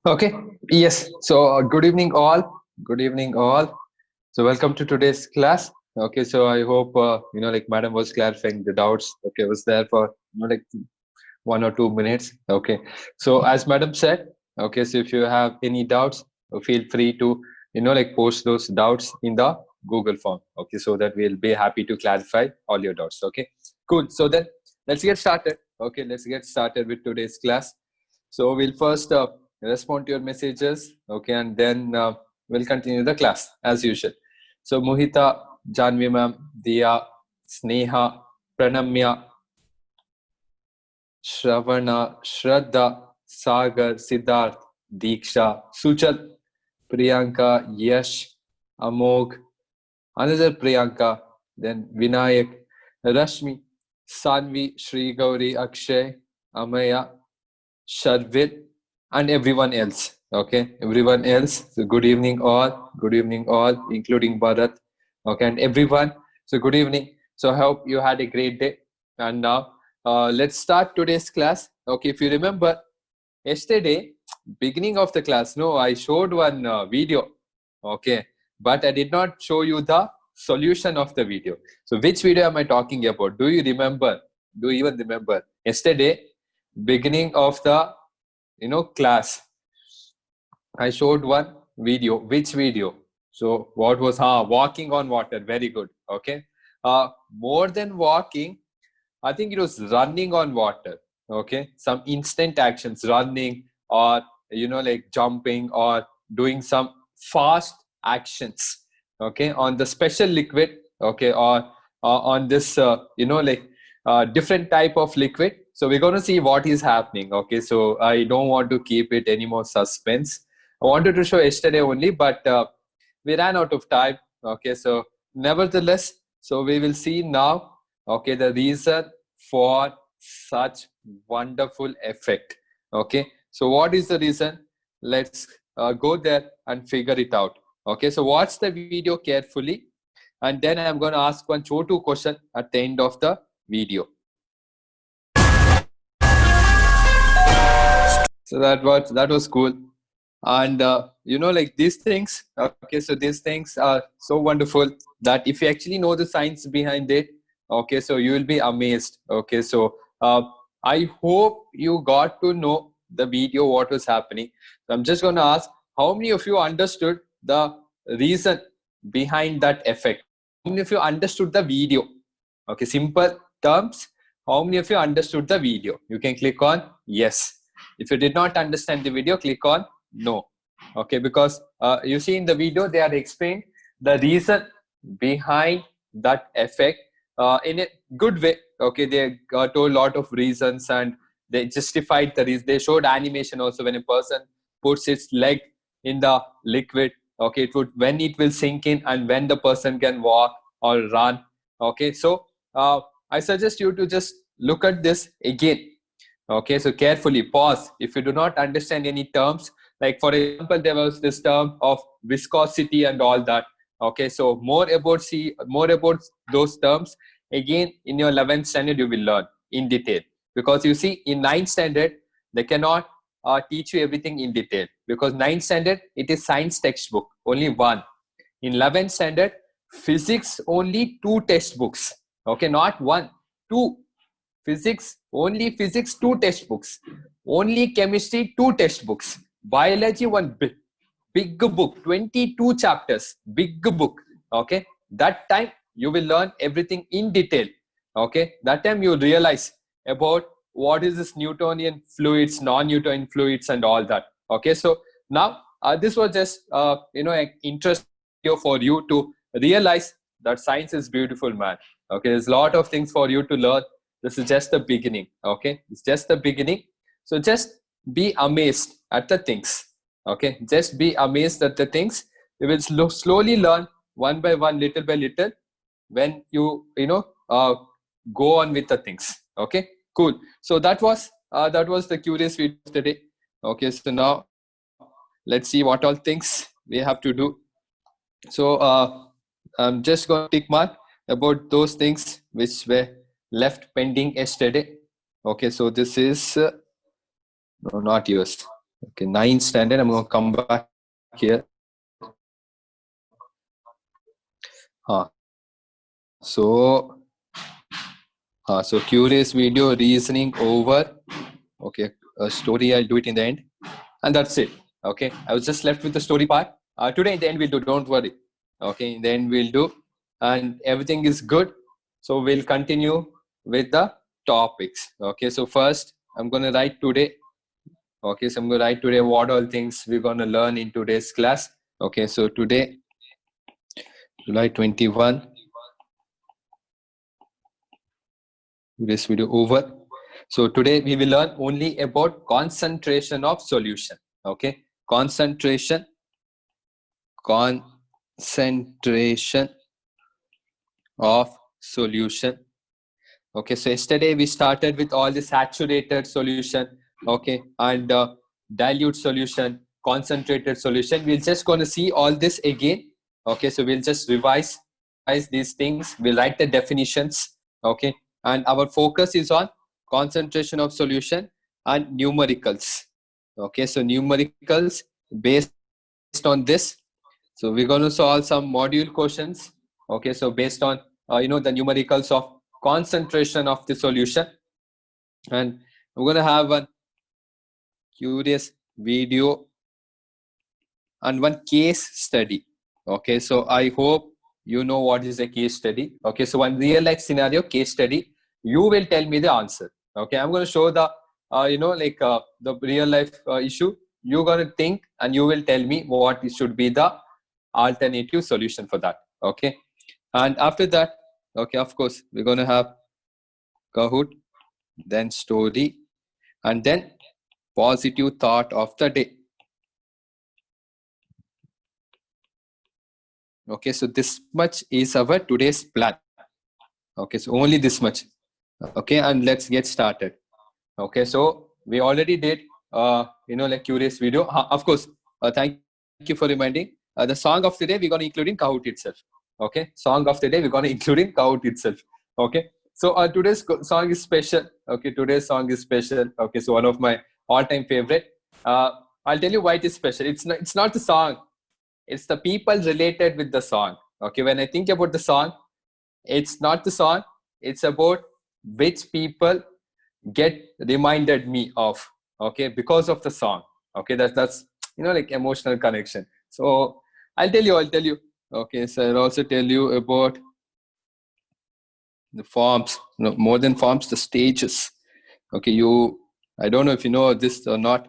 Okay. Yes. So, good evening, all. Good evening, all. So, welcome to today's class. Okay. So, I hope like Madam was clarifying the doubts. Okay, was there for 1 or 2 minutes. Okay. So, as Madam said, okay. So, if you have any doubts, feel free to post those doubts in the Google form. Okay, so that we'll be happy to clarify all your doubts. Okay. Cool. So then, let's get started. Okay, let's get started with today's class. So we'll first respond to your messages, okay, and then we'll continue the class as usual. So Mohita, Janvi ma'am, Diya, Sneha, Pranamya, Shravana, Shraddha, Sagar, Siddharth, Diksha, Suchal, Priyanka, Yash, Amog, another Priyanka, then Vinayak, Rashmi, Sanvi, Sri Gauri, Akshay, Amaya, Sharvit, and everyone else. Okay, everyone else. So good evening, all. Good evening, all, including Bharat. Okay, and everyone. So good evening. So I hope you had a great day. And now let's start today's class. Okay, if you remember, yesterday, beginning of the class, no, I showed one video. Okay, but I did not show you the solution of the video. So which video am I talking about? Do you remember? Do you even remember? Yesterday, beginning of the class, I showed one video. Which video? So what was walking on water? Very good. Okay. More than walking, I think it was running on water. Okay, some instant actions, running, or like jumping, or doing some fast actions. Okay, on the special liquid. Okay, or on this different type of liquid. So we're going to see what is happening. Okay, so I don't want to keep it any more suspense. I wanted to show yesterday only, but we ran out of time. Okay, so nevertheless, so we will see now. Okay, the reason for such wonderful effect. Okay, so what is the reason? Let's go there and figure it out. Okay, so watch the video carefully, and then I'm going to ask one chotu question at the end of the video. So that was cool. And like these things, okay, so these things are so wonderful that if you actually know the science behind it, okay, so you will be amazed. Okay, so I hope you got to know the video what was happening. So I'm just going to ask, how many of you understood the reason behind that effect? How many of you understood the video? Okay, simple terms. How many of you understood the video? You can click on yes. If you did not understand the video, click on no. Okay, because you see in the video they are explained the reason behind that effect in a good way. Okay, they told a lot of reasons, and they justified the reason. They showed animation also. When a person puts its leg in the liquid, okay, it would, when it will sink in, and when the person can walk or run. Okay, so I suggest you to just look at this again. Okay, so carefully pause if you do not understand any terms. Like for example, there was this term of viscosity and all that. Okay, so more about those terms again in your 11th standard you will learn in detail, because you see in 9th standard they cannot teach you everything in detail, because 9th standard it is science textbook only one. In 11th standard physics only two textbooks. Okay, not one, two. Physics only physics two textbooks, only chemistry two textbooks, biology one big book, 22 chapters, big book. Okay, that time you will learn everything in detail. Okay, that time you realize about what is this Newtonian fluids, non-Newtonian fluids, and all that. Okay, so now this was just an interesting video for you to realize that science is beautiful, man. Okay, there's a lot of things for you to learn. This is just the beginning. Okay, it's just the beginning. So just be amazed at the things. Okay, just be amazed at the things. You will slowly learn one by one, little by little, when you go on with the things. Okay, cool. So that was the curious video today. Okay, so now let's see what all things we have to do. So I'm just going to tick mark about those things which were left pending yesterday. Okay, so this is no, not yours. Okay, 9th standard. I'm going to come back here. So curious video reasoning over. Okay, a story. I'll do it in the end, and that's it. Okay, I was just left with the story part. Today in the end we'll do. Don't worry. Okay, in the end we'll do, and everything is good. So we'll continue with the topics. Okay, so first I'm gonna write today. Okay, so I'm gonna write today what all things we're gonna learn in today's class. Okay, so today, July 21. This video over. So today we will learn only about concentration of solution. Okay, concentration of solution. Okay, so yesterday we started with all the saturated solution, okay, and dilute solution, concentrated solution. We're just going to see all this again. Okay, so we'll just revise these things. We'll write the definitions. Okay, and our focus is on concentration of solution and numericals. Okay, so numericals based on this. So we're going to solve some module questions. Okay, so based on the numericals of concentration of the solution, and I'm going to have one curious video and one case study. Okay, so I hope you know what is a case study. Okay, so one real life scenario case study, you will tell me the answer. Okay, I'm going to show the the real life issue. You're going to think and you will tell me what should be the alternative solution for that. Okay, and after that, okay, of course we're going to have Kahoot, then story, and then positive thought of the day. Okay, so this much is our today's plan. Okay, so only this much. Okay, and let's get started. Okay, so we already did curious video. Of course, thank you for reminding. The song of today we're going to include in Kahoot itself. Okay, song of the day we're going to include in Kahoot itself. Okay, so today's song is special. Okay, today's song is special. Okay, so one of my all-time favorite. I'll tell you why it is special. It's not the song. It's the people related with the song. Okay, when I think about the song, it's not the song. It's about which people get reminded me of. Okay, because of the song. Okay, that's like emotional connection. So I'll tell you. Okay, so I'll also tell you about the forms. No, more than forms, the stages. Okay, I don't know if you know this or not,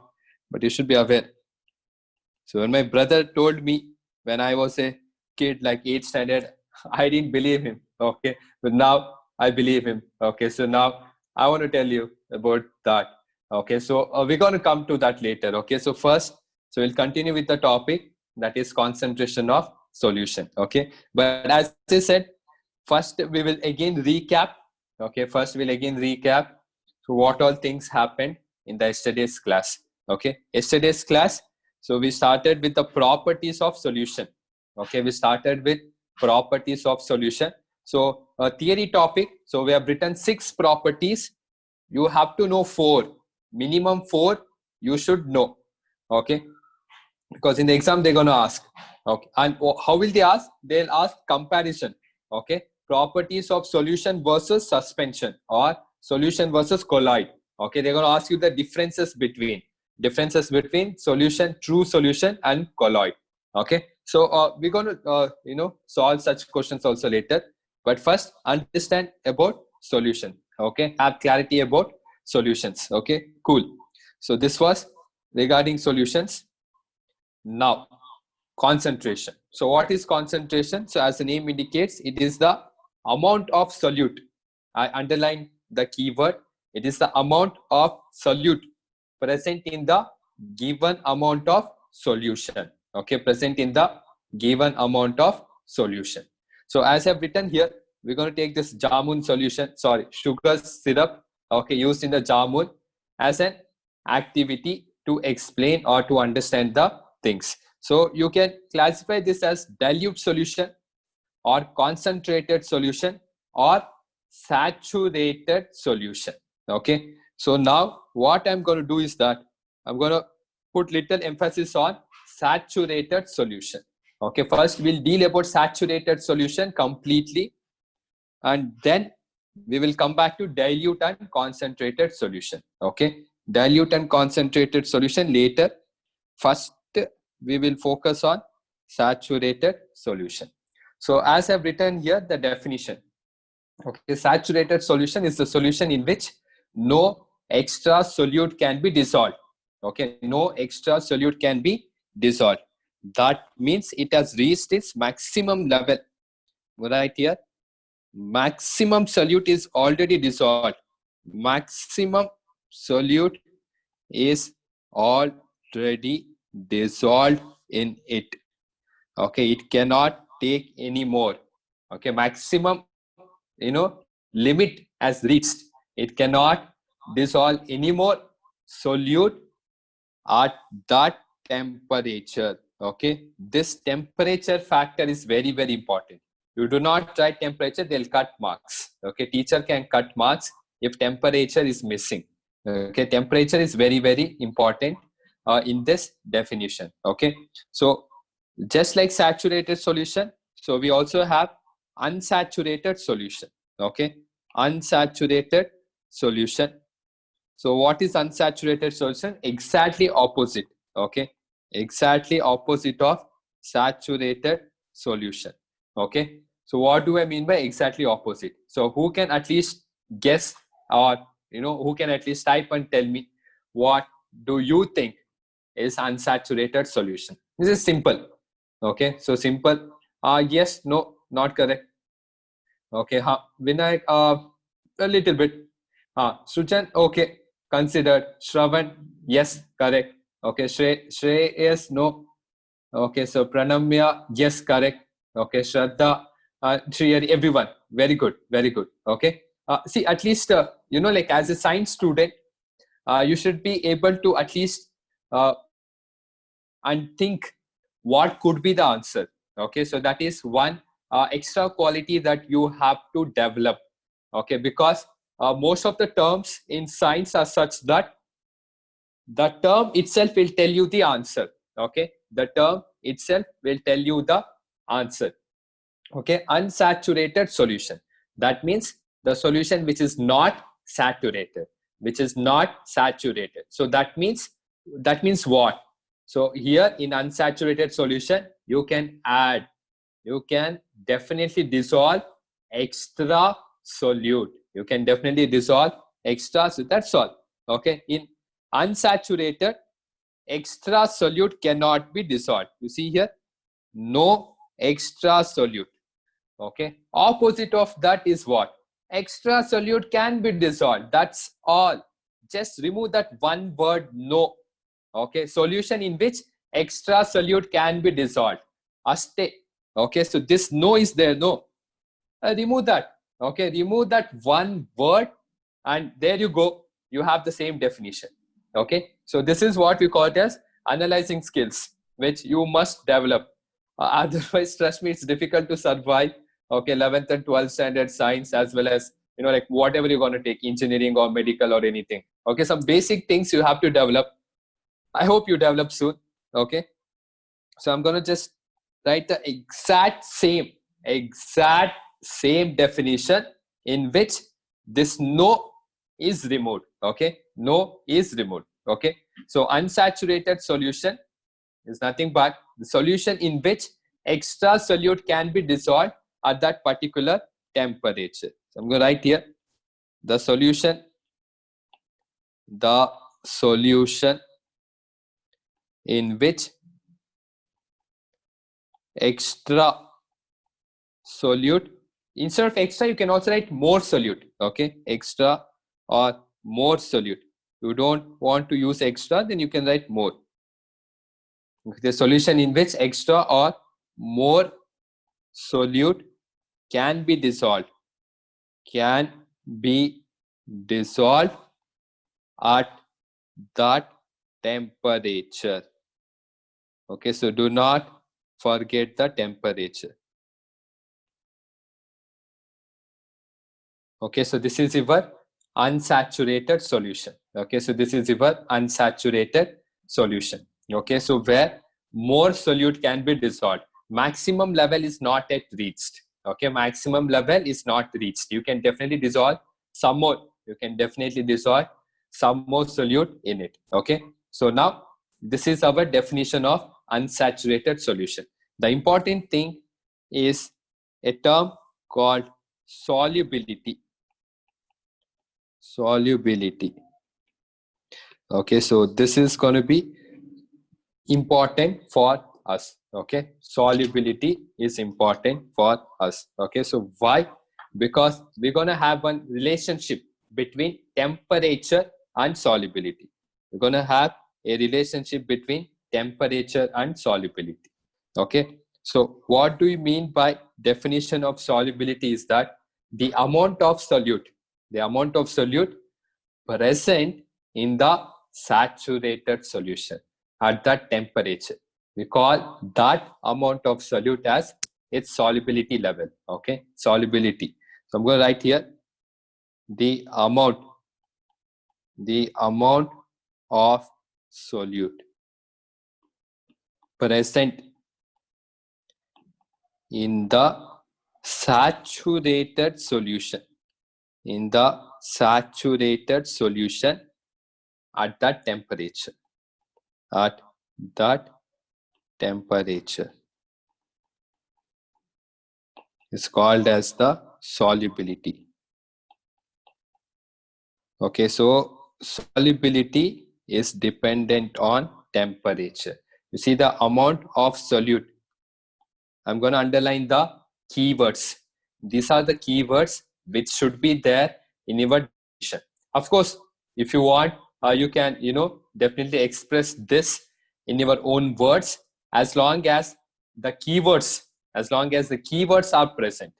but you should be aware. So when my brother told me when I was a kid, like 8th standard, I didn't believe him. Okay, but now I believe him. Okay, so now I want to tell you about that. Okay, so we're going to come to that later. Okay, so first, so we'll continue with the topic, that is concentration of solution. Okay, but as I said, first we will again recap. Okay, first we'll again recap so what all things happened in the yesterday's class. Okay, yesterday's class. So we started with the properties of solution. Okay, we started with properties of solution. So a theory topic. So we have written 6 properties. You have to know 4. Minimum 4 you should know. Okay, because in the exam they're going to ask. Okay, and how will they ask? They'll ask comparison. Okay, properties of solution versus suspension, or solution versus colloid. Okay, they're going to ask you the differences between solution, true solution, and colloid. Okay, so we're going to solve such questions also later, but first understand about solution. Okay, have clarity about solutions. Okay, cool. So this was regarding solutions. Now concentration. So what is concentration? So as the name indicates, it is the amount of solute. I underline the keyword. It is the amount of solute present in the given amount of solution. Okay, present in the given amount of solution. So as I've written here, we're going to take this jamun solution, sugar syrup, okay, used in the jamun as an activity to explain or to understand the things. So you can classify this as dilute solution or concentrated solution or saturated solution. Okay, so now what I'm going to do is that I'm going to put little emphasis on saturated solution. Okay, first we'll deal about saturated solution completely, and then we will come back to dilute and concentrated solution. Okay, dilute and concentrated solution later. First, we will focus on saturated solution. So as I've written here, the definition. Okay, saturated solution is the solution in which no extra solute can be dissolved. Okay, no extra solute can be dissolved. That means it has reached its maximum level. Right here, maximum solute is already dissolved. Maximum solute is already dissolved in it. Okay, it cannot take any more. Okay, maximum, limit has reached. It cannot dissolve any more solute at that temperature. Okay, this temperature factor is very, very important. You do not write temperature, they'll cut marks. Okay, teacher can cut marks if temperature is missing. Okay, temperature is very, very important in this definition. Okay, so just like saturated solution, so we also have unsaturated solution. Okay, unsaturated solution. So what is unsaturated solution? Exactly opposite. Okay, exactly opposite of saturated solution. Okay, so what do I mean by exactly opposite? So who can at least guess, or who can at least type and tell me what do you think is unsaturated solution? This is simple. Okay, so simple. Yes, no, not correct. Okay, Vinayak, a little bit. Srujan, okay, considered. Shravan, yes, correct. Okay, Shrey, yes, no. Okay, so Pranamya, yes, correct. Okay, Shraddha, Shriyari, everyone, very good, very good. Okay, see, at least like as a science student, you should be able to at least and think what could be the answer. Okay, so that is one extra quality that you have to develop. Okay, because most of the terms in science are such that the term itself will tell you the answer. Okay, the term itself will tell you the answer. Okay, unsaturated solution, that means the solution which is not saturated, which is not saturated. So that means what? So here in unsaturated solution, you can definitely dissolve extra solute. You can definitely dissolve extra, so that's all. Okay, in unsaturated, extra solute cannot be dissolved. You see here, no extra solute. Okay, opposite of that is what? Extra solute can be dissolved. That's all. Just remove that one word, no. Okay, solution in which extra solute can be dissolved. Aste. Okay, so this no is there, no. Remove that. Okay, remove that one word, and there you go. You have the same definition. Okay, so this is what we call it as analyzing skills, which you must develop. Otherwise, trust me, it's difficult to survive. Okay, 11th and 12th standard science, as well as like whatever you're going to take, engineering or medical or anything. Okay, some basic things you have to develop. I hope you develop soon. Okay, so I'm going to just write the exact same definition in which this no is removed. Okay, no is removed. Okay, so unsaturated solution is nothing but the solution in which extra solute can be dissolved at that particular temperature. So I'm going to write here the solution in which extra solute, instead of extra you can also write more solute. Okay, extra or more solute. You don't want to use extra, then you can write more. Okay, the solution in which extra or more solute can be dissolved at that temperature. Okay, so do not forget the temperature. Okay, so this is your unsaturated solution. Okay, so this is your unsaturated solution. Okay, so where more solute can be dissolved. Maximum level is not yet reached. Okay, maximum level is not reached. You can definitely dissolve some more. You can definitely dissolve some more solute in it. Okay, so now this is our definition of unsaturated solution. The important thing is a term called solubility. Solubility. Okay, so this is going to be important for us. Okay, solubility is important for us. Okay, so why? Because we're going to have one relationship between temperature and solubility. We're going to have a relationship between temperature and solubility. Okay, so what do you mean by definition of solubility is that the amount of solute present in the saturated solution at that temperature. We call that amount of solute as its solubility level. Okay, solubility. So I'm going to write here the amount of solute present in the saturated solution at that temperature is called as the solubility. Okay, so solubility is dependent on temperature. You see the amount of solute. I'm going to underline the keywords. These are the keywords which should be there in your definition. Of course, if you want, you can, definitely express this in your own words as long as the keywords are present.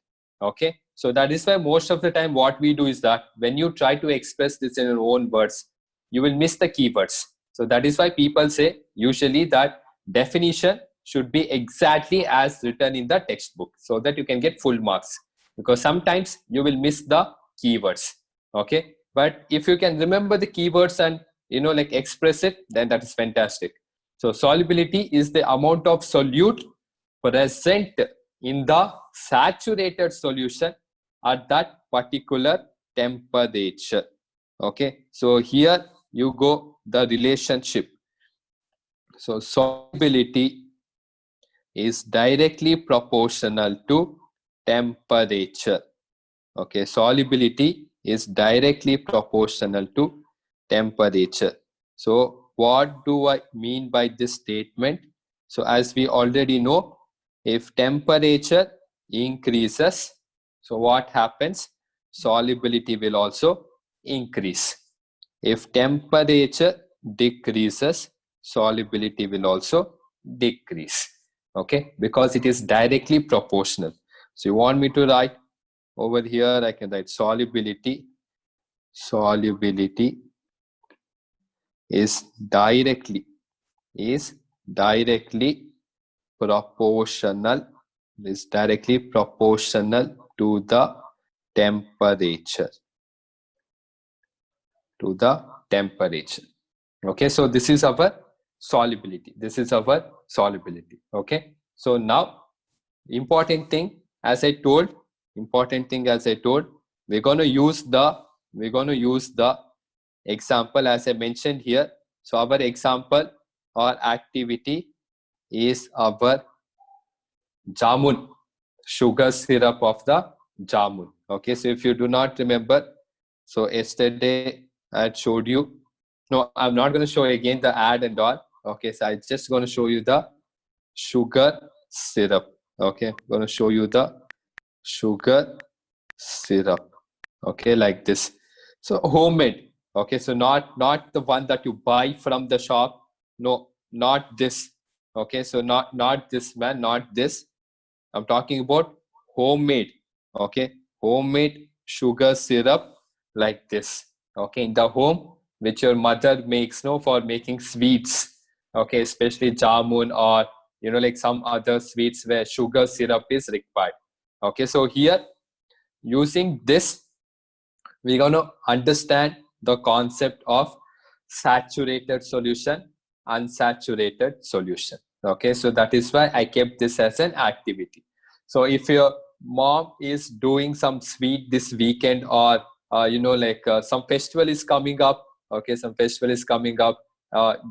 Okay, so that is why most of the time what we do is that when you try to express this in your own words, you will miss the keywords. So that is why people say usually that definition should be exactly as written in the textbook so that you can get full marks, because sometimes you will miss the keywords. Okay, but if you can remember the keywords and express it, then that is fantastic. So solubility is the amount of solute present in the saturated solution at that particular temperature. Okay, so here you go the relationship. So solubility is directly proportional to temperature. Okay, solubility is directly proportional to temperature. So what do I mean by this statement? So as we already know, if temperature increases, so what happens? Solubility will also increase. If temperature decreases, solubility will also decrease. Okay, because it is directly proportional. So you want me to write over here, I can write solubility is directly proportional to the temperature. Okay, so this is our solubility. Okay, so now important thing as I told, we're going to use the example as I mentioned here. So our example or activity is our jamun, sugar syrup of the jamun. Okay, so if you do not remember, so yesterday I had showed you. No, I'm not going to show again the ad and all. Okay, so I'm just going to show you the sugar syrup. Okay, I'm going to show you the sugar syrup. Okay, like this. So homemade. Okay, so not the one that you buy from the shop. No, not this. Okay, so not this man, not this. I'm talking about homemade. Okay, homemade sugar syrup like this. Okay, in the home, which your mother makes, no, for making sweets. Okay, especially jamun or like some other sweets where sugar syrup is required. Okay, so here using this, we're going to understand the concept of saturated solution unsaturated solution. Okay, so that is why I kept this as an activity. So if your mom is doing some sweet this weekend, or some festival is coming up, okay, some festival is coming up,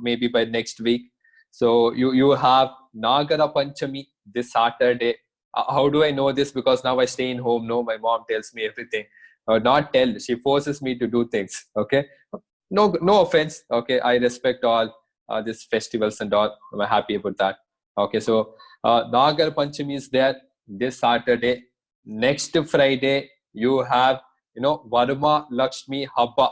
maybe by next week. So you have Nagara Panchami this Saturday. How do I know this? Because now I stay in home. No, my mom tells me everything. Not tell, she forces me to do things. Okay, no offense. Okay, I respect all these festivals and all. I'm happy about that. Okay, so Nagar Panchami is there this Saturday. Next Friday you have Varma Lakshmi Habba.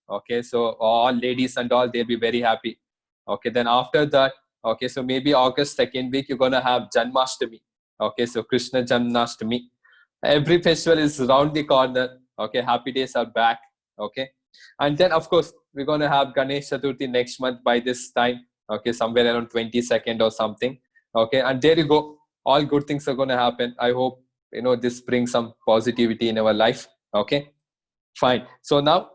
Okay, so all ladies and all, they'll be very happy. Okay, then after that, okay, so maybe August second week you're gonna have Janmashtami. Okay, so Krishna Janmashtami. Every festival is around the corner. Okay, happy days are back. Okay, and then of course we're going to have Ganesh Chaturthi next month by this time. Okay, somewhere around 22nd or something. Okay, and there you go, all good things are going to happen. I hope this brings some positivity in our life. Okay, fine. So now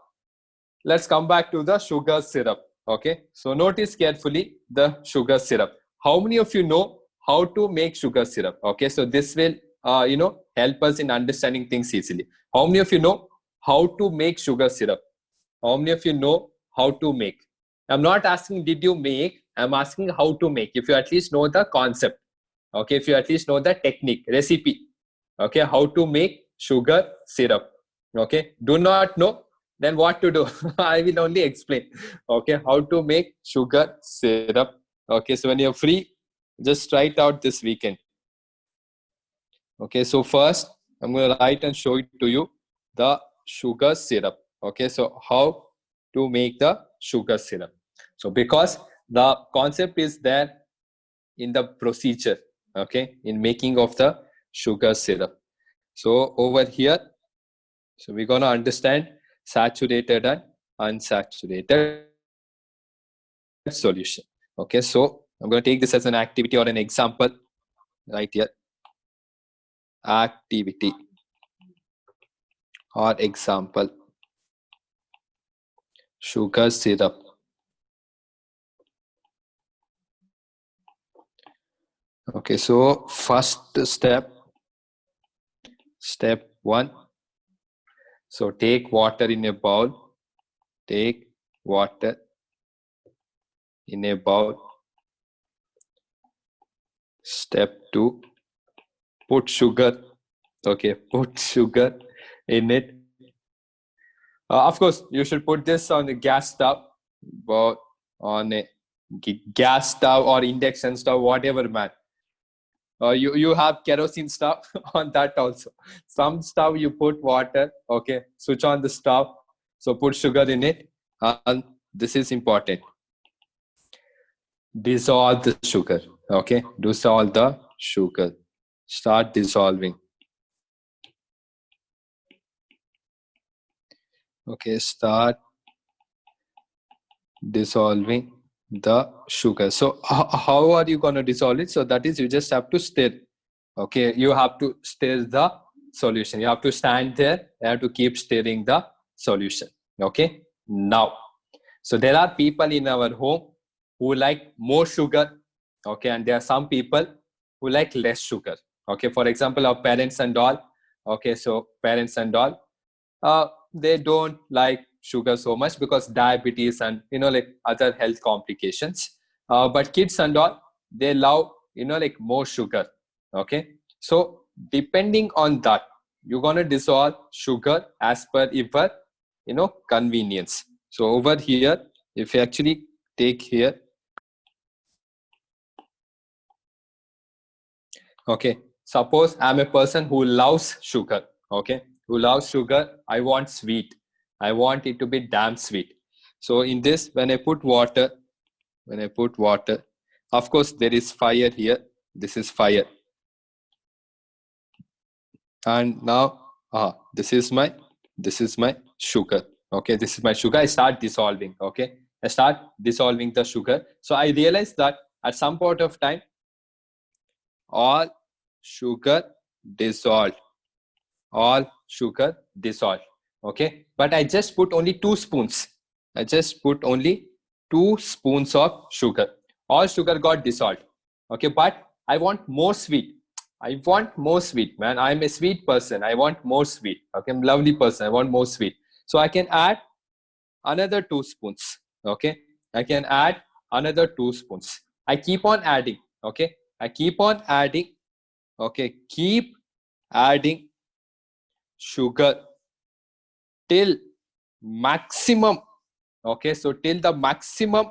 let's come back to the sugar syrup. Okay, so notice carefully the sugar syrup. How many of you know how to make sugar syrup? Okay, so this will help us in understanding things easily. How many of you know how to make sugar syrup? How many of you know how to make? I'm not asking did you make, I'm asking how to make. If you at least know the concept, okay, if you at least know the technique, recipe, okay, how to make sugar syrup. Okay, do not know, then what to do? I will only explain. Okay, how to make sugar syrup. Okay, so when you're free, just try it out this weekend. Okay, so first I'm going to write and show it to you, the sugar syrup. Okay, so how to make the sugar syrup. So because the concept is there in the procedure, okay, in making of the sugar syrup. So over here, so we're going to understand saturated and unsaturated solution. Okay, so I'm going to take this as an activity or an example right here. Activity or example, sugar syrup. Okay, so first step one. So take water in a bowl. Take water in a bowl. Step two, put sugar. Okay, put sugar in it. Of course, you should put this on the gas stove, but on a gas stove or induction stove, whatever, man. You have kerosene stove on that also. Some stove you put water. Okay, switch on the stove. So put sugar in it, and this is important. Dissolve the sugar. Okay, dissolve the sugar. Start dissolving. Okay, start dissolving the sugar. So how are you going to dissolve it? So that is, you just have to stir. Okay, you have to stir the solution. You have to stand there. You have to keep stirring the solution. Okay, now, so there are people in our home who like more sugar. Okay, and there are some people who like less sugar. Okay, for example, our parents and all. Okay, so parents and all, they don't like sugar so much because diabetes and like other health complications. But kids and all, they love like more sugar. Okay, so depending on that, you're gonna dissolve sugar as per your convenience. So over here, if you actually take here, okay, suppose I'm a person who loves sugar. Okay, who loves sugar, I want sweet. I want it to be damn sweet. So in this, when I put water, of course there is fire here. This is fire. And now, this is my sugar. Okay, this is my sugar. I start dissolving. Okay, I start dissolving the sugar. So I realized that at some point of time, all sugar dissolved. All sugar dissolved. Okay, but I just put only 2 spoons. I just put only 2 spoons of sugar. All sugar got dissolved. Okay, but I want more sweet. I want more sweet, man. I'm a sweet person. I want more sweet. Okay, I'm a lovely person. I want more sweet. So I can add another 2 spoons. Okay, I can add another 2 spoons. I keep on adding. Okay, I keep on adding. Okay, keep adding sugar till maximum. Okay, so till the maximum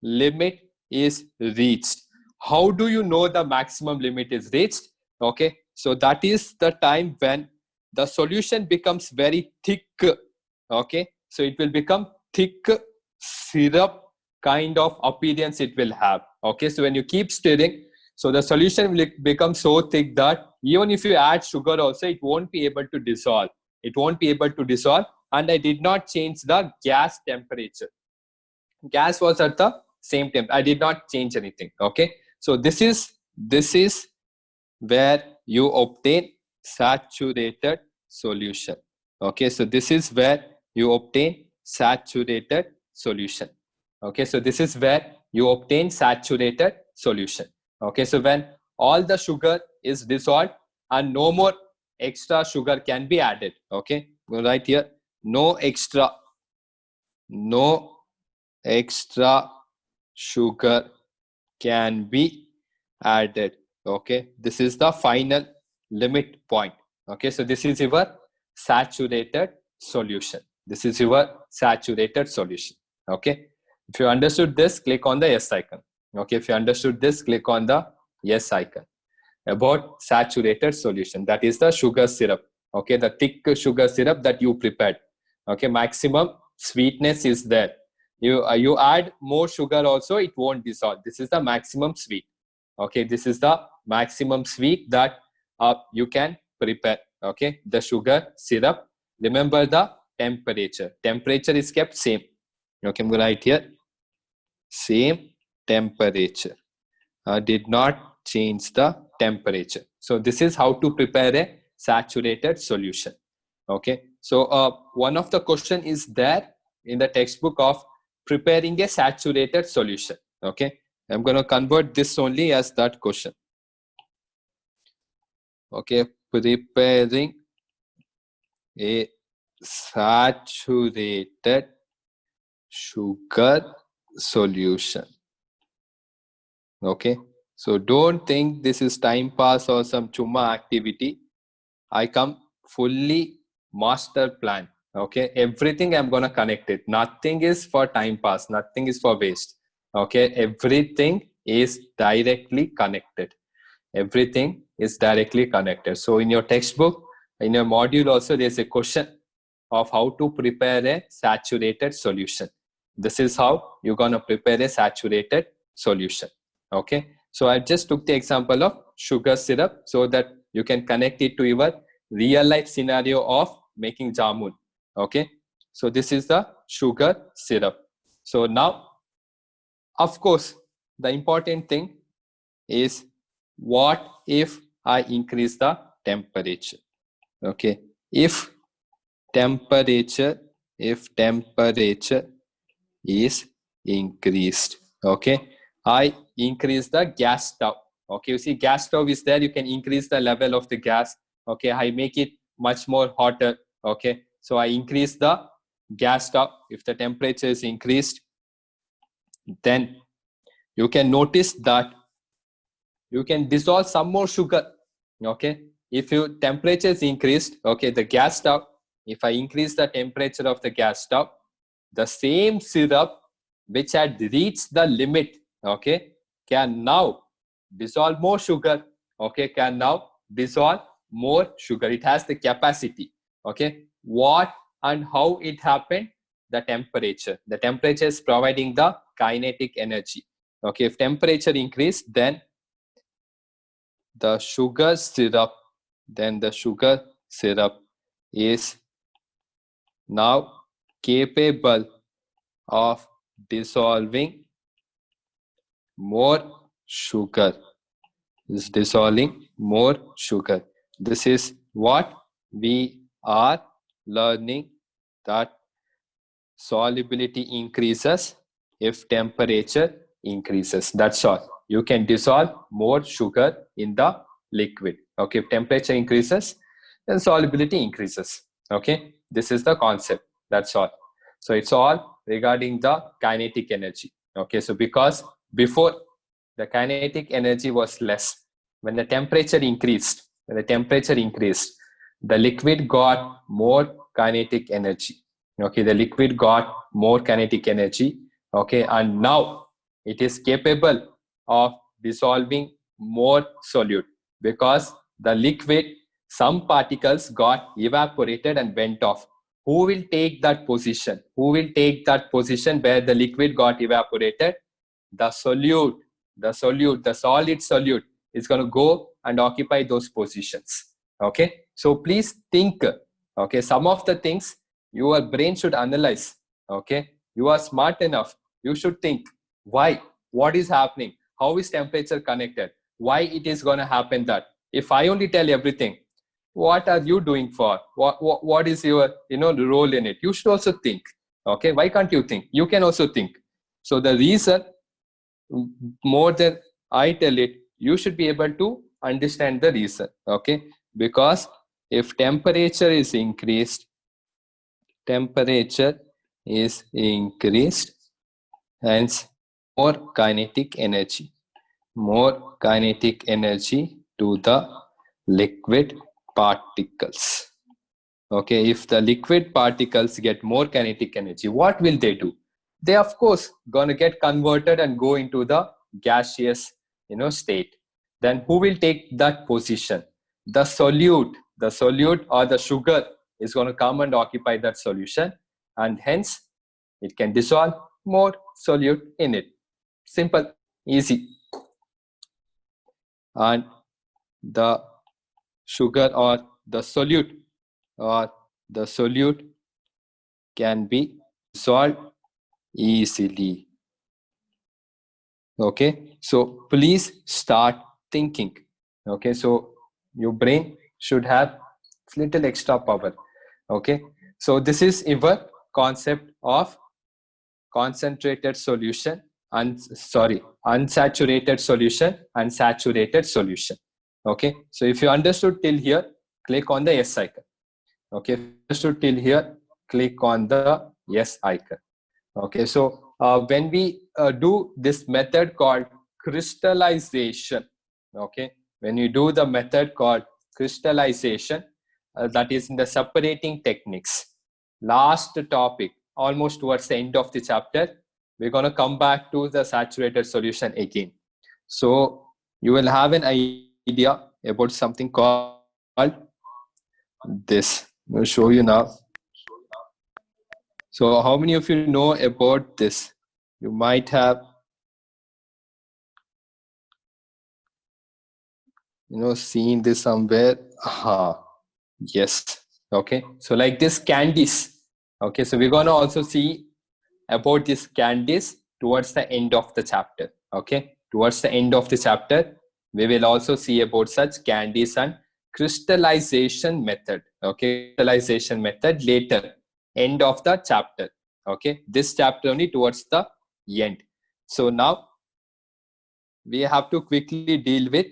limit is reached. How do you know the maximum limit is reached? Okay, so that is the time when the solution becomes very thick. Okay, so it will become thick syrup kind of appearance it will have. Okay, so when you keep stirring, so the solution will become so thick that even if you add sugar also, it won't be able to dissolve. It won't be able to dissolve. And I did not change the gas temperature. Gas was at the same temp. I did not change anything. Okay, so this is where you obtain saturated solution. Okay, so this is where you obtain saturated solution. Okay, so this is where you obtain saturated solution. Okay, so when all the sugar is dissolved and no more extra sugar can be added. Okay, right here, no extra sugar can be added. Okay, this is the final limit point. Okay, so this is your saturated solution. This is your saturated solution. Okay, if you understood this, click on the yes icon. Okay, if you understood this, click on the yes icon. About saturated solution, that is the sugar syrup. Okay, the thick sugar syrup that you prepared. Okay, maximum sweetness is there. You add more sugar also, it won't dissolve. This is the maximum sweet. Okay, this is the maximum sweet that you can prepare. Okay, the sugar syrup. Remember the temperature. Temperature is kept same. Okay, I'm going to write here same temperature. Did not change the temperature. So this is how to prepare a saturated solution. Okay, so one of the question is there in the textbook of preparing a saturated solution. Okay, I'm going to convert this only as that question. Okay, preparing a saturated sugar solution. Okay, so don't think this is time pass or some chumma activity. I come fully master plan. Okay, everything I'm gonna connect it. Nothing is for time pass. Nothing is for waste. Okay, everything is directly connected. Everything is directly connected. So in your textbook, in your module also, there's a question of how to prepare a saturated solution. This is how you're gonna prepare a saturated solution. Okay, so I just took the example of sugar syrup so that you can connect it to your real life scenario of making jamun. Okay, so this is the sugar syrup. So now, of course, the important thing is what if I increase the temperature. Okay, if temperature is increased, okay, I increase the gas stove. Okay, you see gas stove is there, you can increase the level of the gas. Okay, I make it much more hotter. Okay, so I increase the gas stove. If the temperature is increased, then you can notice that you can dissolve some more sugar. Okay, if your temperature is increased, okay, the gas stove, if I increase the temperature of the gas stove, the same syrup which had reached the limit, okay, can now dissolve more sugar. Okay, can now dissolve more sugar. It has the capacity. Okay, what and how it happened? The temperature. The temperature is providing the kinetic energy. Okay, if temperature increase, then the sugar syrup is now capable of dissolving more sugar. Is dissolving more sugar. This is what we are learning, that solubility increases if temperature increases. That's all. You can dissolve more sugar in the liquid. Okay, if temperature increases, then solubility increases. Okay, this is the concept. That's all. So it's all regarding the kinetic energy. Okay, so because before the kinetic energy was less, when the temperature increased, the liquid got more kinetic energy. Okay, the liquid got more kinetic energy. Okay, and now it is capable of dissolving more solute because the liquid, some particles got evaporated and went off. Who will take that position? Who will take that position where the liquid got evaporated? The solute, the solid solute is going to go and occupy those positions. Okay, so please think. Okay, some of the things your brain should analyze. Okay, you are smart enough, you should think why, what is happening, how is temperature connected, why it is going to happen. That if I only tell everything, what are you doing for, what is your role in it? You should also think. Okay, why can't you think? You can also think. So the reason, more than I tell it, you should be able to understand the reason. Okay, because if temperature is increased, hence more kinetic energy to the liquid particles. Okay, if the liquid particles get more kinetic energy, what will they do? They of course gonna get converted and go into the gaseous state. Then who will take that position? The solute or the sugar is going to come and occupy that solution, and hence it can dissolve more solute in it. Simple, easy. And the sugar or the solute can be dissolved easily. Okay, so please start thinking. Okay, so your brain should have little extra power. Okay, so this is your concept of concentrated solution and unsaturated solution and saturated solution. Okay, so if you understood till here, click on the yes icon. Okay, if you understood till here, click on the yes icon. Okay, so when we do this method called crystallization, okay, when you do the method called crystallization, that is in the separating techniques, last topic, almost towards the end of the chapter, we're going to come back to the saturated solution again. So you will have an idea about something called this. I'll show you now. So how many of you know about this? You might have seen this somewhere. Yes. Okay, so like this candies. Okay, so we're going to also see about this candies towards the end of the chapter. Okay, towards the end of the chapter we will also see about such candies and crystallization method. Okay, crystallization method later, end of the chapter. Okay, this chapter only towards the end. So now we have to quickly deal with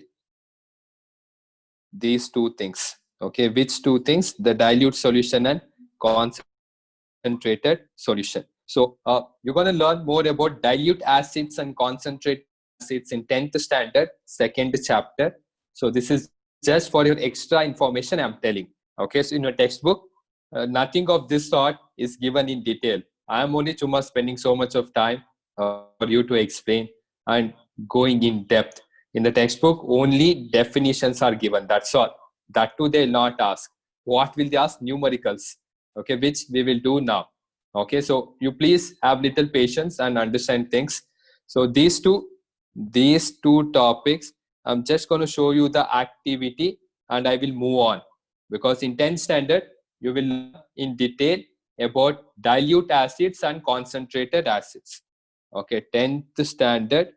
these two things. Okay, which two things? The dilute solution and concentrated solution. So you're going to learn more about dilute acids and concentrated acids in 10th standard, second chapter. So this is just for your extra information I'm telling. Okay, so in your textbook, nothing of this sort is given in detail. I am only spending so much of time for you to explain and going in depth. In the textbook, only definitions are given. That's all. That too, they'll not ask. What will they ask? Numericals. Okay, which we will do now. Okay, so you please have little patience and understand things. So these two topics, I'm just going to show you the activity and I will move on, because in 10th standard you will learn in detail about dilute acids and concentrated acids. Okay, 10th standard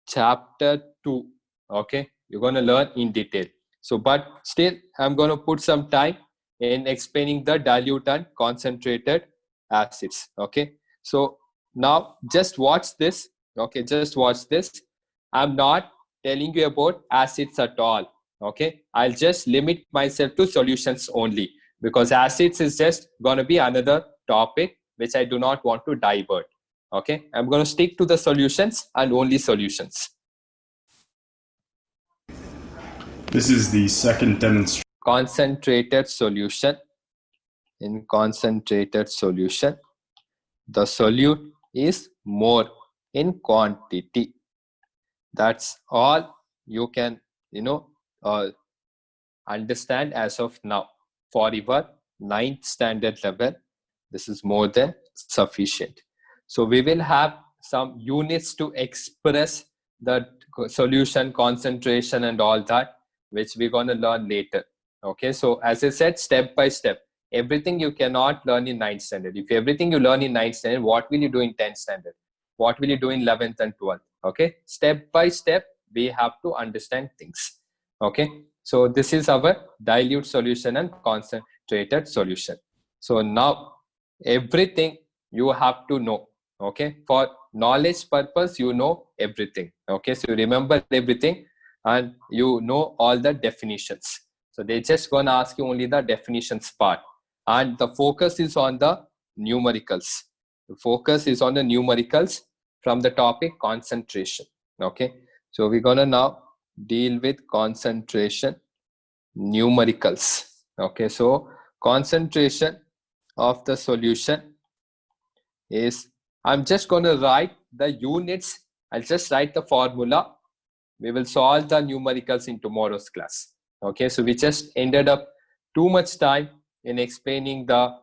chapter 2. Okay, you're going to learn in detail. So but still I'm going to put some time in explaining the dilute and concentrated acids. Okay, so Now just watch this. Okay, just watch this. I'm not telling you about acids at all. Okay, I'll just limit myself to solutions only, because acids is just going to be another topic which I do not want to divert. Okay, I'm going to stick to the solutions and only solutions. This is the second demonstration. Concentrated solution. In concentrated solution, the solute is more in quantity. That's all you can, understand as of now. For your 9th standard level, this is more than sufficient. So we will have some units to express the solution, concentration and all that, which we're going to learn later. Okay, so as I said, step by step, everything you cannot learn in 9th standard. If everything you learn in 9th standard, what will you do in 10th standard? What will you do in 11th and 12th? Okay, step by step, we have to understand things. Okay, so this is our dilute solution and concentrated solution. So now everything you have to know. Okay, for knowledge purpose, you know everything. Okay, so you remember everything and you know all the definitions. So they just gonna ask you only the definitions part, and the focus is on the numericals. The focus is on the numericals from the topic concentration. Okay, so we're gonna now deal with concentration numericals. Okay, so concentration of the solution is, I'm just going to write the units. I'll just write the formula. We will solve the numericals in tomorrow's class. Okay, so we just ended up too much time in explaining the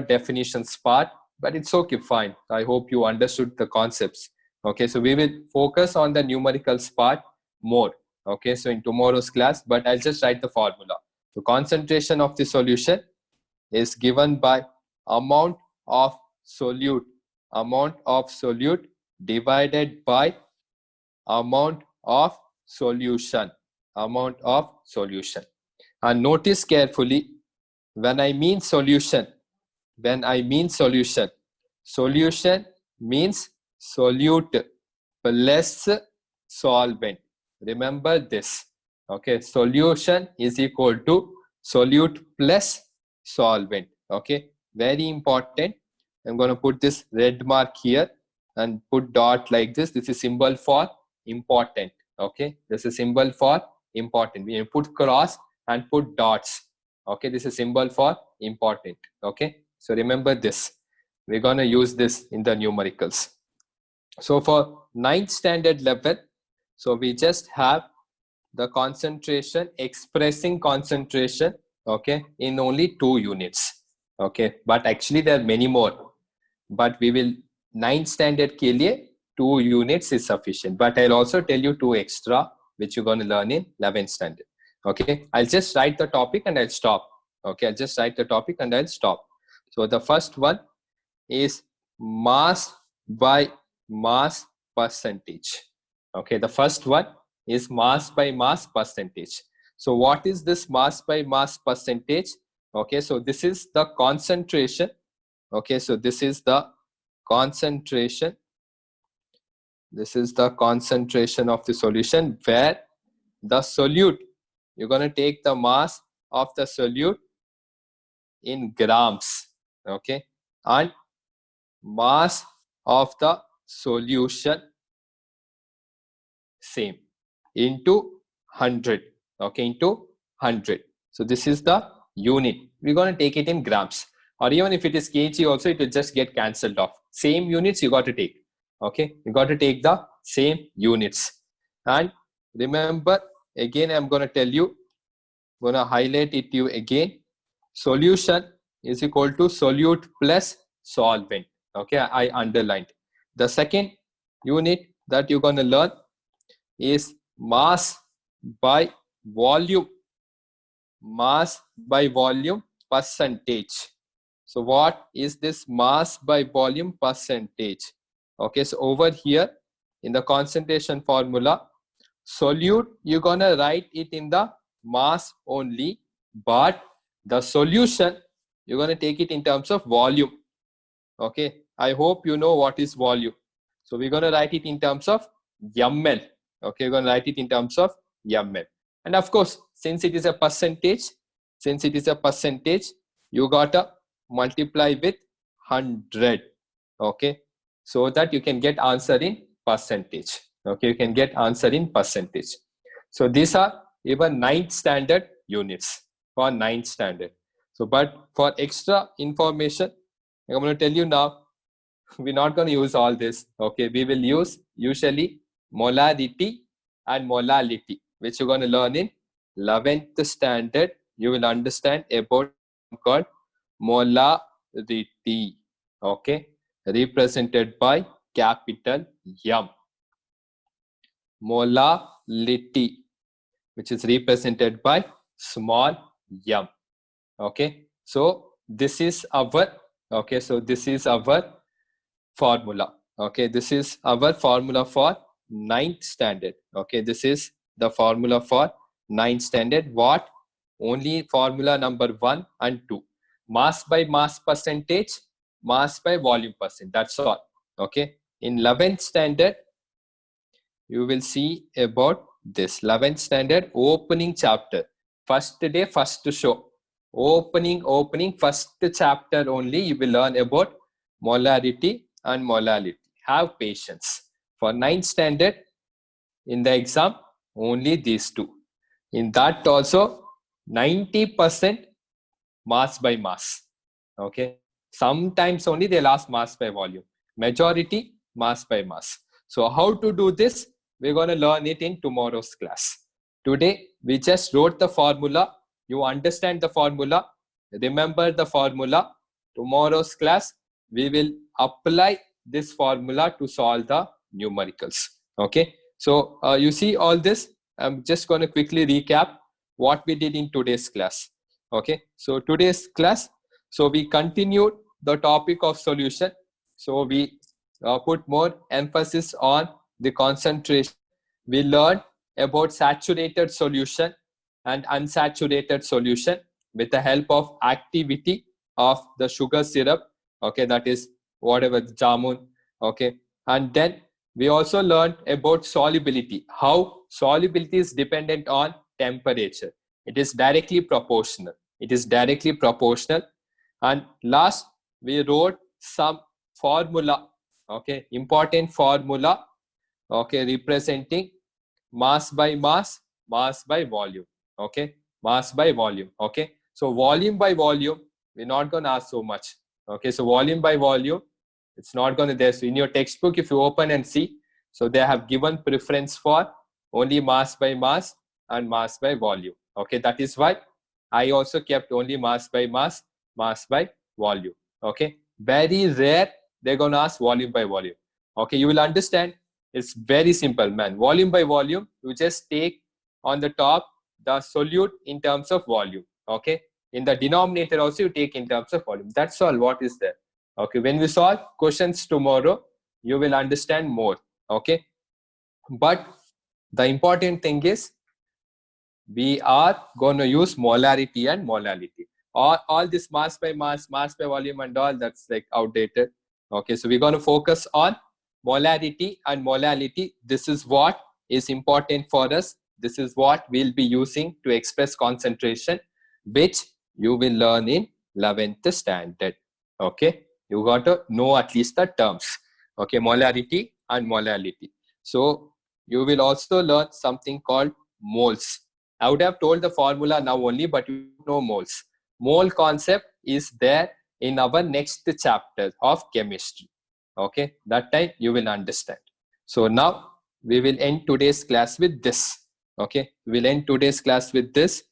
definitions part, but it's okay, fine. I hope you understood the concepts. Okay, so we will focus on the numericals part more. Okay, so in tomorrow's class, but I'll just write the formula. The concentration of the solution is given by amount of solute divided by amount of solution. And notice carefully, when I mean solution, solution means solute plus solvent. Remember this. Okay, solution is equal to solute plus solvent. Okay, very important. I'm going to put this red mark here and put dot like this. This is symbol for important. Okay, this is symbol for important. We put cross and put dots. Okay, this is symbol for important. Okay, so remember this. We're going to use this in the numericals. So for 9th standard level, so we just have the concentration, expressing concentration, okay, in only 2 units. Okay, but actually there are many more, but we will 9th standard ke liye 2 units is sufficient, but I'll also tell you 2 extra which you're going to learn in 11th standard. Okay, I'll just write the topic and I'll stop. Okay, I'll just write the topic and I'll stop. So the first one is mass by mass percentage. Okay, the first one is mass by mass percentage. So what is this mass by mass percentage? Okay, so this is the concentration. Okay, so this is the concentration. This is the concentration of the solution, where the solute, you're going to take the mass of the solute in grams. Okay, and mass of the solution, same, into 100. Okay, into 100. So this is the unit. We're going to take it in grams, or even if it is kg also, it will just get cancelled off. Same units you got to take. Okay, you got to take the same units. And remember, again I'm going to tell you, I'm going to highlight it to you again. Solution is equal to solute plus solvent. Okay, I underlined. The second unit that you're going to learn is mass by volume. Mass by volume percentage. So what is this mass by volume percentage? Okay, so over here in the concentration formula, solute, you're gonna write it in the mass only, but the solution, you're gonna take it in terms of volume. Okay, I hope you know what is volume. So we're going to write it in terms of ml. Okay, we're going to write it in terms of ml. And of course, since it is a percentage, you got to multiply with 100. Okay, so that you can get answer in percentage. Okay, you can get answer in percentage. So these are even 9th standard units for 9th standard. So, but for extra information, I'm going to tell you now, we're not going to use all this. Okay, we will use usually molarity and molality, which you're going to learn in 11th standard. You will understand about called molarity. Okay, represented by capital M. Molality, which is represented by small m. Okay, so this is our formula. Okay, this is our formula for 9th standard. Okay, this is the formula for 9th standard. What? Only formula number 1 and 2. Mass by mass percentage, mass by volume percent. That's all. Okay, in 11th standard, you will see about this 11th standard opening chapter. First day, first show. Opening first chapter only, you will learn about molarity and molality. Have patience. For 9th standard, in the exam, only these two. In that also, 90% mass by mass. Okay. Sometimes only they'll ask mass by volume. Majority, mass by mass. So how to do this? We're going to learn it in tomorrow's class. Today, we just wrote the formula. You understand the formula. Remember the formula. Tomorrow's class, we will apply this formula to solve the numericals. Okay. So you see all this. I'm just going to quickly recap what we did in today's class. Okay. So today's class, so we continued the topic of solution. So we put more emphasis on the concentration. We learned about saturated solution and unsaturated solution with the help of activity of the sugar syrup. Okay, that is whatever jamun. Okay, and then we also learned about solubility. How solubility is dependent on temperature. It is directly proportional. And last, we wrote some formula. Okay, important formula. Okay, representing mass by mass, mass by volume. Okay, mass by volume. Okay, so volume by volume, we're not going to ask so much. Okay, so volume by volume, it's not going to there. So in your textbook, if you open and see, so they have given preference for only mass by mass and mass by volume. Okay, that is why I also kept only mass by mass, mass by volume. Okay, very rare they're going to ask volume by volume. Okay, you will understand. It's very simple, man. Volume by volume, you just take on the top the solute in terms of volume. Okay, in the denominator also you take in terms of volume. That's all what is there. Okay, when we solve questions tomorrow, you will understand more. Okay, but the important thing is we are going to use molarity and molality. All this mass by mass, mass by volume and all, that's like outdated. Okay, so we're going to focus on molarity and molality. This is what is important for us. This is what we'll be using to express concentration, which you will learn in 11th standard. Okay, you got to know at least the terms. Okay, molarity and molality. So you will also learn something called moles. I would have told the formula now only, but you know moles. Mole concept is there in our next chapter of chemistry. Okay, that time you will understand. So now we will end today's class with this. Okay, we'll end today's class with this.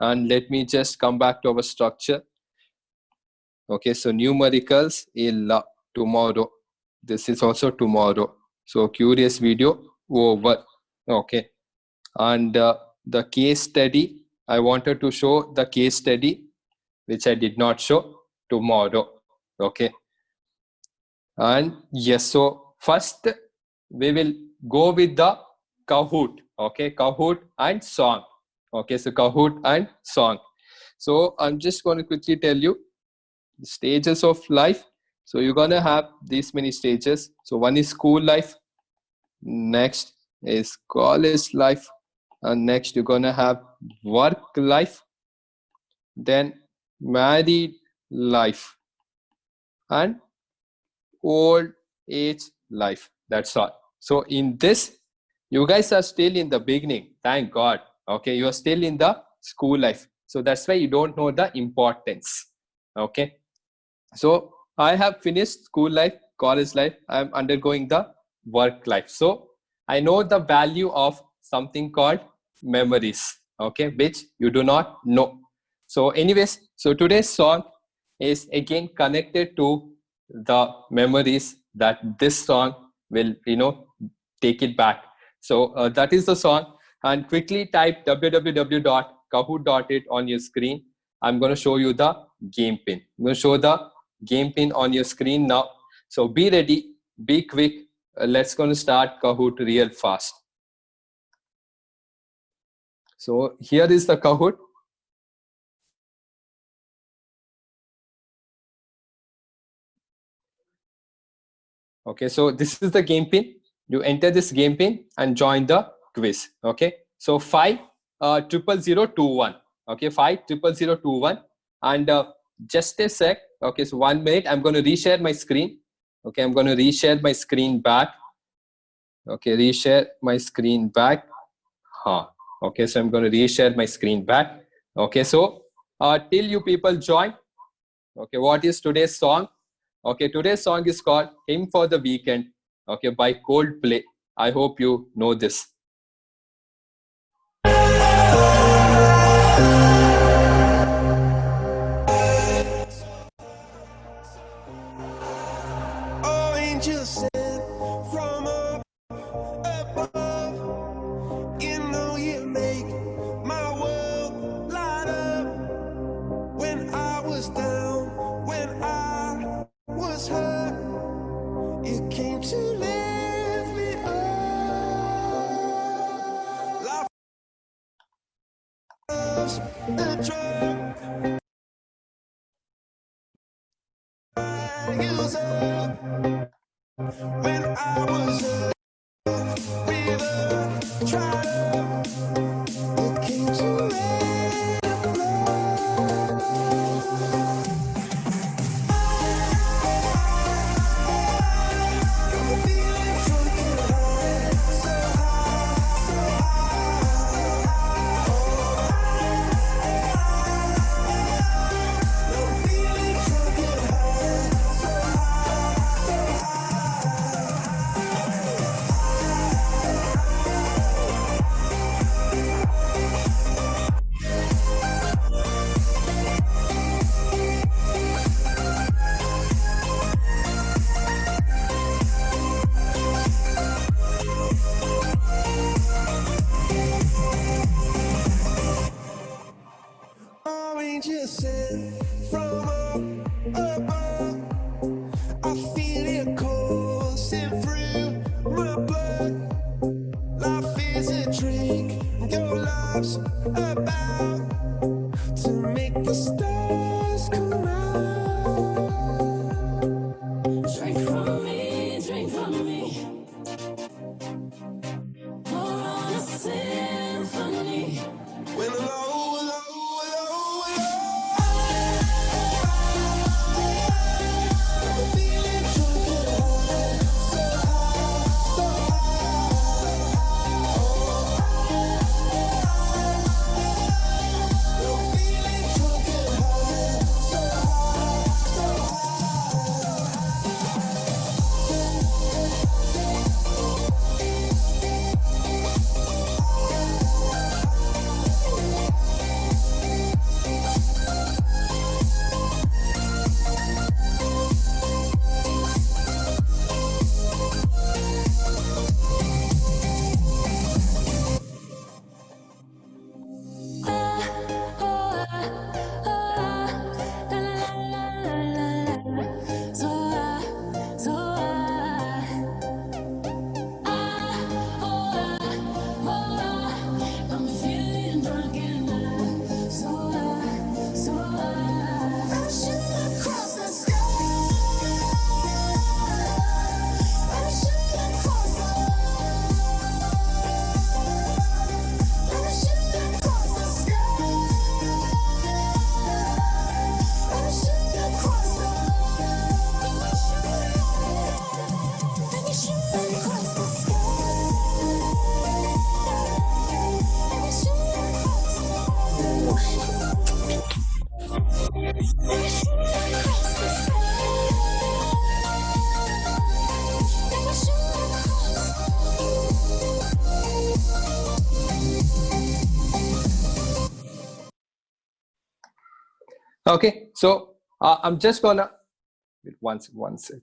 And let me just come back to our structure. Okay, so numericals is tomorrow. This is also tomorrow. So curious video over. Okay, and the case study, I wanted to show the case study, which I did not show tomorrow. Okay. And yes, so first we will go with the Kahoot. Okay, Kahoot and song. Okay, so Kahoot and song. So I'm just going to quickly tell you the stages of life. So you're gonna have these many stages. So one is school life, next is college life, and next you're gonna have work life, then married life, and old age life. That's all. So in this, you guys are still in the beginning. Thank God. Okay, you are still in the school life. So that's why you don't know the importance. Okay. So I have finished school life, college life. I'm undergoing the work life. So I know the value of something called memories. Okay, which you do not know. So anyways, so today's song is again connected to the memories that this song will, take it back. So that is the song. And quickly type www.kahoot.it on your screen. I'm going to show you the game pin. I'm going to show the game pin on your screen now. So be ready, be quick. Let's going to start Kahoot real fast. So here is the Kahoot. Okay, so this is the game pin. You enter this game pin and join the quiz. Okay, so 50021. Okay, 50021. And just a sec. Okay, so 1 minute. I'm going to reshare my screen. Okay, I'm going to reshare my screen back. Okay, reshare my screen back. Okay, so I'm going to reshare my screen back. Okay, so till you people join. Okay, what is today's song? Okay, today's song is called Hymn for the Weekend. Okay, by Coldplay. I hope you know this. Oh, angels sent from up above. You know you make my world light up. When I was down, when I was hurt, you came to lift me up. Life was a drug. I use up when I was with a trial. You came to let it flow. You're feeling drunk and high, so high, so high. You're feeling drunk and high, so high, so angels sent from up above. I feel it coursing through my blood. Life is a drink, your love's about to make the stars come out. Drink from me, drink from me. Pour on a symphony. When the low, low, low, I'm feeling drunk and high, so high, so high. Okay, so I'm just gonna wait one sec.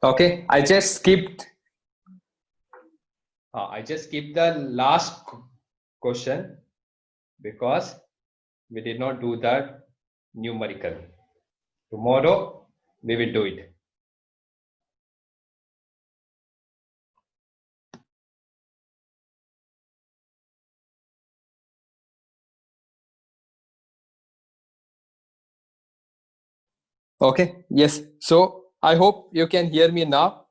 Okay, I just skipped the last question because we did not do that numerical. Tomorrow we will do it. Okay, yes. So I hope you can hear me now.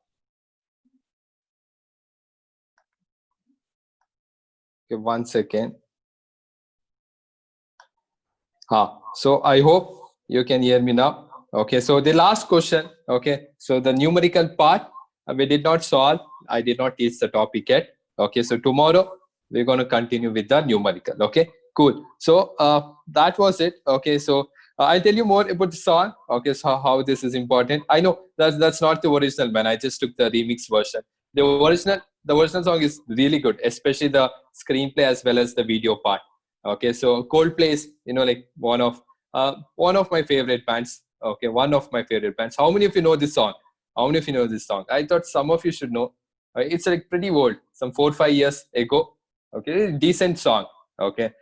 Okay, one second. So I hope you can hear me now. Okay, so the last question. Okay, so the numerical part we did not solve. I did not teach the topic yet. Okay, so tomorrow we're going to continue with the numerical. Okay, cool. So that was it. Okay, so I'll tell you more about the song. Okay, so how this is important. I know that's not the original, man. I just took the remix version. The original song is really good, especially the screenplay as well as the video part. Okay, so Coldplay is like one of my favorite bands. Okay, one of my favorite bands. How many of you know this song? How many of you know this song? I thought some of you should know. It's like pretty old, some 4 or 5 years ago. Okay, decent song. Okay,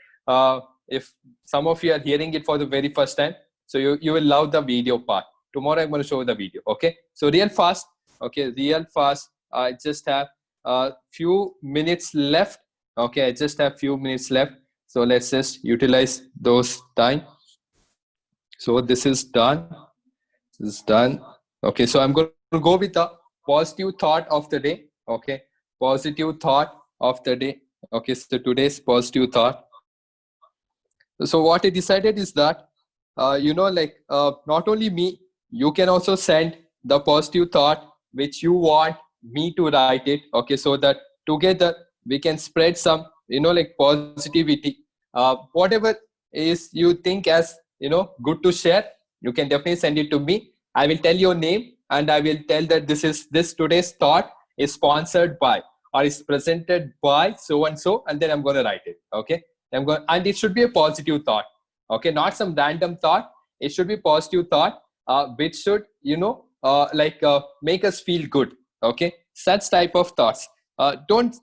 if some of you are hearing it for the very first time, so you will love the video part. Tomorrow I'm going to show the video. Okay, so real fast. Okay, real fast. I just have a few minutes left. Okay, I just have few minutes left. So let's just utilize those time. So this is done. This is done. Okay, so I'm going to go with the positive thought of the day. Okay, positive thought of the day. Okay, so today's positive thought. So what I decided is that, not only me, you can also send the positive thought which you want me to write it. Okay, so that together we can spread some, positivity. Whatever is you think as, good to share, you can definitely send it to me. I will tell your name and I will tell that this today's thought is sponsored by or is presented by so and so, and then I'm going to write it. Okay, and it should be a positive thought. Okay, not some random thought. It should be positive thought, which should, make us feel good. Okay, such type of thoughts. Don't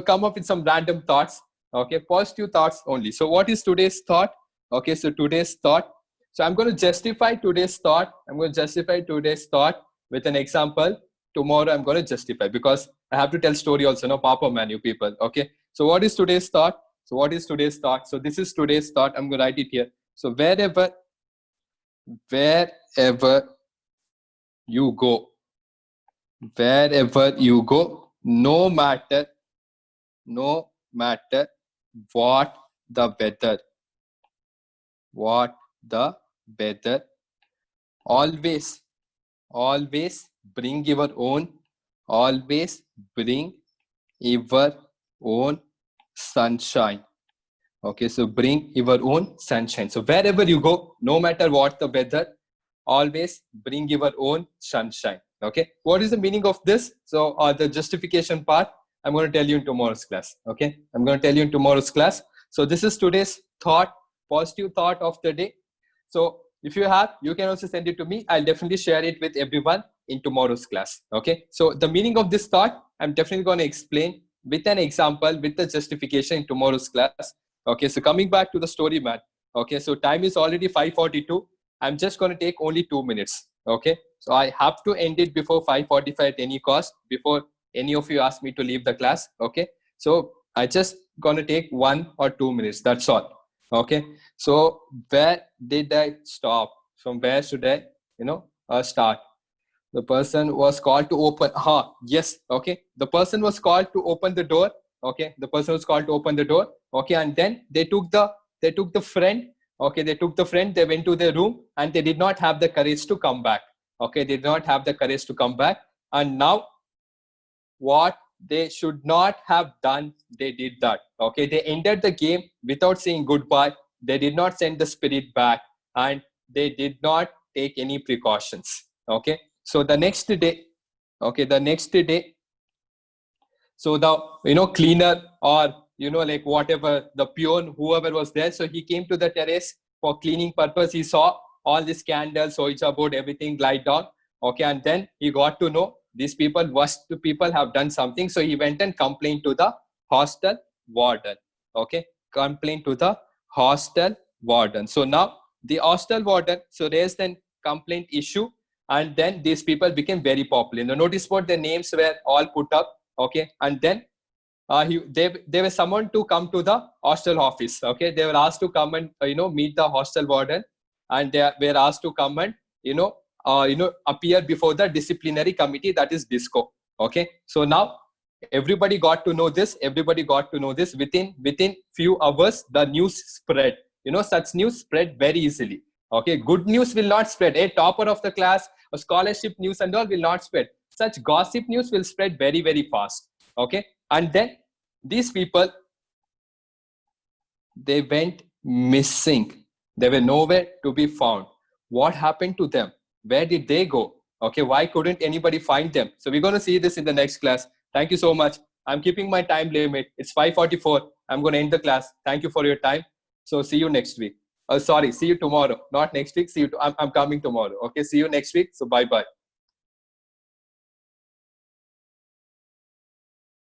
come up with some random thoughts. Okay, positive thoughts only. So what is today's thought? Okay, so today's thought. So I'm going to justify today's thought. I'm going to justify today's thought with an example. Tomorrow I'm going to justify because I have to tell story also. No, Papa man, you people. Okay. So what is today's thought? So what is today's thought? So this is today's thought. I'm going to write it here. So wherever you go, no matter what the weather, always bring your own, always bring your own sunshine. Okay, so bring your own sunshine. So wherever you go, no matter what the weather, always bring your own sunshine. Okay, what is the meaning of this? So the justification part, I'm going to tell you in tomorrow's class. Okay, I'm going to tell you in tomorrow's class. So this is today's thought, positive thought of the day. So if you have, you can also send it to me. I'll definitely share it with everyone in tomorrow's class. Okay, so the meaning of this thought, I'm definitely going to explain with an example, with the justification in tomorrow's class. Okay, so coming back to the story, man. Okay, so time is already 5:42. I'm just going to take only 2 minutes. Okay, so I have to end it before 5:45 at any cost, before any of you ask me to leave the class. Okay, so I just going to take 1 or 2 minutes. That's all. Okay, so where did I stop? From where should I, start? The person was called to open. Yes. Okay, the person was called to open the door. Okay, the person was called to open the door. Okay, and then they took the friend. Okay, they took the friend. They went to their room and they did not have the courage to come back. Okay, they did not have the courage to come back. And now what they should not have done, they did that. Okay, they ended the game without saying goodbye. They did not send the spirit back and they did not take any precautions. Okay, so the next day, So the cleaner, or like whatever, the peon, whoever was there, so he came to the terrace for cleaning purpose. He saw all these candles, soicha board, everything glide down. Okay, and then he got to know these people, worst people, have done something. So he went and complained to the hostel warden. Okay, complained to the hostel warden. So now the hostel warden so raised an complaint issue, and then these people became very popular. In the notice board, their names were all put up. Okay, and then they were summoned to come to the hostel office. Okay, they were asked to come and meet the hostel warden, and they were asked to come and appear before the disciplinary committee, that is disco. Okay, so now everybody got to know this. Within few hours, the news spread. Such news spread very easily. Okay, good news will not spread. A topper of the class, a scholarship news and all will not spread. Such gossip news will spread very, very fast. Okay, and then these people, they went missing. They were nowhere to be found. What happened to them? Where did they go? Okay, why couldn't anybody find them? So we're going to see this in the next class. Thank you so much. I'm keeping my time limit. It's 5:44. I'm going to end the class. Thank you for your time. So see you next week. See you tomorrow. Not next week. I'm coming tomorrow. Okay, see you next week. So bye-bye.